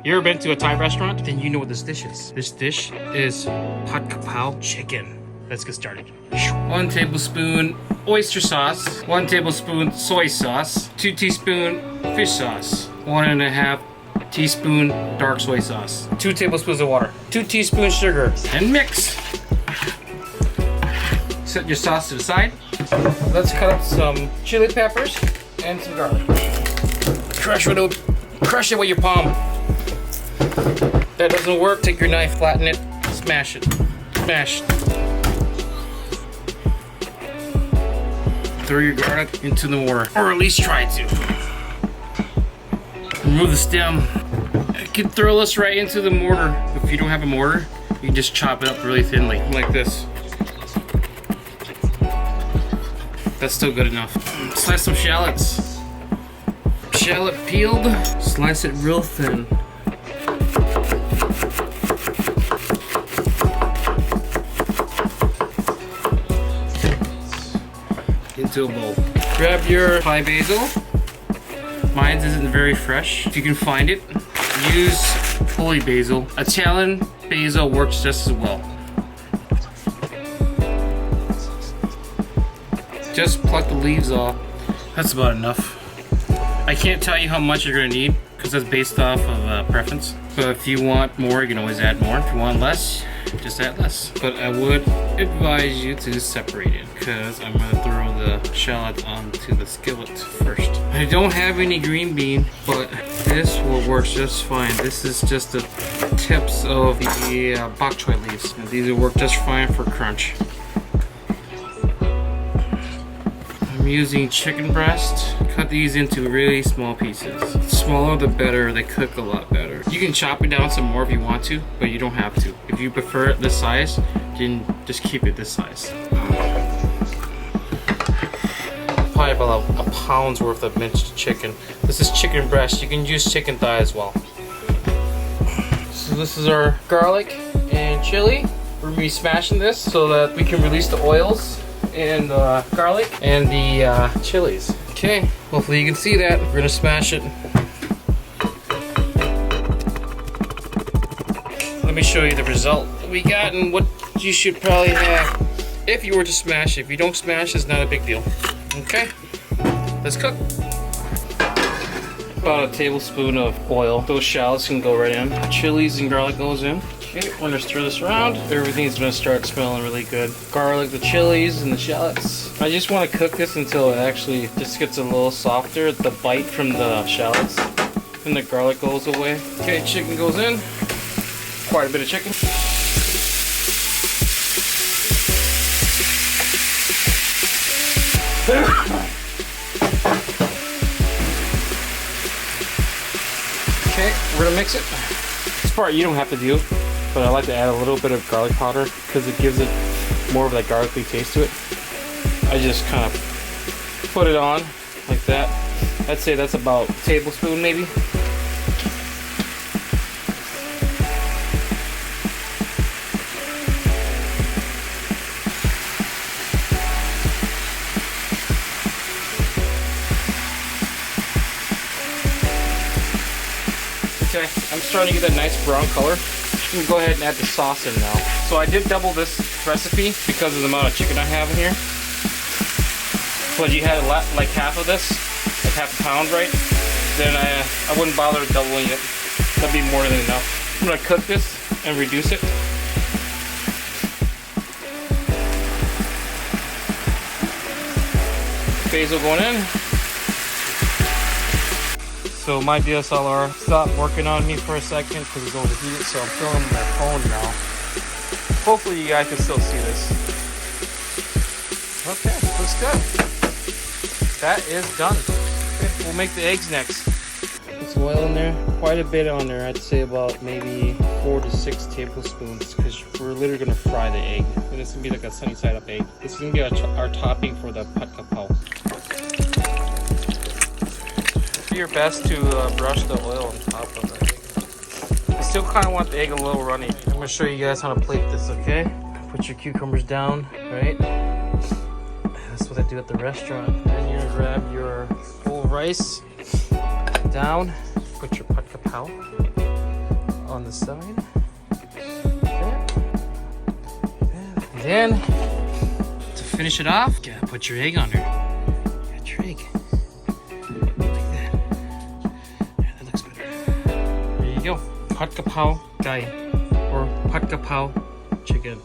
You ever been to a Thai restaurant? Then you know what this dish is. This dish is pad kapao chicken. Let's get started. 1 tablespoon oyster sauce, 1 tablespoon soy sauce, 2 teaspoon fish sauce, 1.5 teaspoon dark soy sauce, 2 tablespoons of water, 2 teaspoons sugar, and mix. Set your sauce to the side. Let's cut up some chili peppers and some garlic. Crush it with your palm. If that doesn't work, take your knife, flatten it, smash it. Smash. Throw your garlic into the mortar, or at least try to. Remove the stem. You can throw this right into the mortar. If you don't have a mortar, you can just chop it up really thinly, like this. That's still good enough. Slice some shallots. Shallot peeled. Slice it real thin. Into a bowl. Grab your Thai basil. Mine isn't very fresh. If you can find it, use holy basil. Italian basil works just as well. Just pluck the leaves off. That's about enough. I can't tell you how much you're gonna need because that's based off of preference. But if you want more, you can always add more. If you want less, just add less. But I would advise you to separate it because I'm gonna throw the shallot onto the skillet first. I don't have any green bean, but this will work just fine. This is just the tips of the bok choy leaves. And these will work just fine for crunch. I'm using chicken breast. Cut these into really small pieces. The smaller the better, they cook a lot better. You can chop it down some more if you want to, but you don't have to. If you prefer it this size, then just keep it this size. Probably about a pound's worth of minced chicken. This is chicken breast. You can use chicken thigh as well. So this is our garlic and chili. We're gonna be smashing this so that we can release the oils and the garlic and the chilies. Okay, hopefully you can see that. We're gonna smash it. Let me show you the result that we got and what you should probably have if you were to smash it. If you don't smash, it's not a big deal. Okay, let's cook. About a tablespoon of oil. Those shallots can go right in. Chilies and garlic goes in. Okay, we're gonna stir this around. Everything's gonna start smelling really good. Garlic, the chilies, and the shallots. I just want to cook this until it actually just gets a little softer. The bite from the shallots and the garlic goes away. Okay, chicken goes in. Quite a bit of chicken. Okay, we're gonna mix it. This part you don't have to do, but I like to add a little bit of garlic powder because it gives it more of that garlicky taste to it. I just kind of put it on like that. I'd say that's about a tablespoon maybe. Okay, I'm starting to get that nice brown color. You can go ahead and add the sauce in now. So I did double this recipe because of the amount of chicken I have in here. But you had like half of this, like half a pound, right? Then I wouldn't bother doubling it. That'd be more than enough. I'm gonna cook this and reduce it. Basil going in. So my DSLR stopped working on me for a second because it's overheated, so I'm filming my phone now. Hopefully you guys can still see this. Okay, looks good. That is done. Okay, we'll make the eggs next. There's oil in there, quite a bit on there. I'd say about maybe 4 to 6 tablespoons because we're literally gonna fry the egg. And it's gonna be like a sunny side up egg. This is gonna be our topping for the pad kapao. Do your best to brush the oil on top of it. I still kind of want the egg a little runny. I'm gonna show you guys how to plate this, okay? Put your cucumbers down, right? That's what I do at the restaurant. Then you're gonna grab your whole rice down. Put your pad kapao. on the side. And then, to finish it off, you gotta put your egg on there. Got your egg. Like that. Yeah, that looks better. There you go. Pat Kapow Guy. Or Pat Kapow Chicken.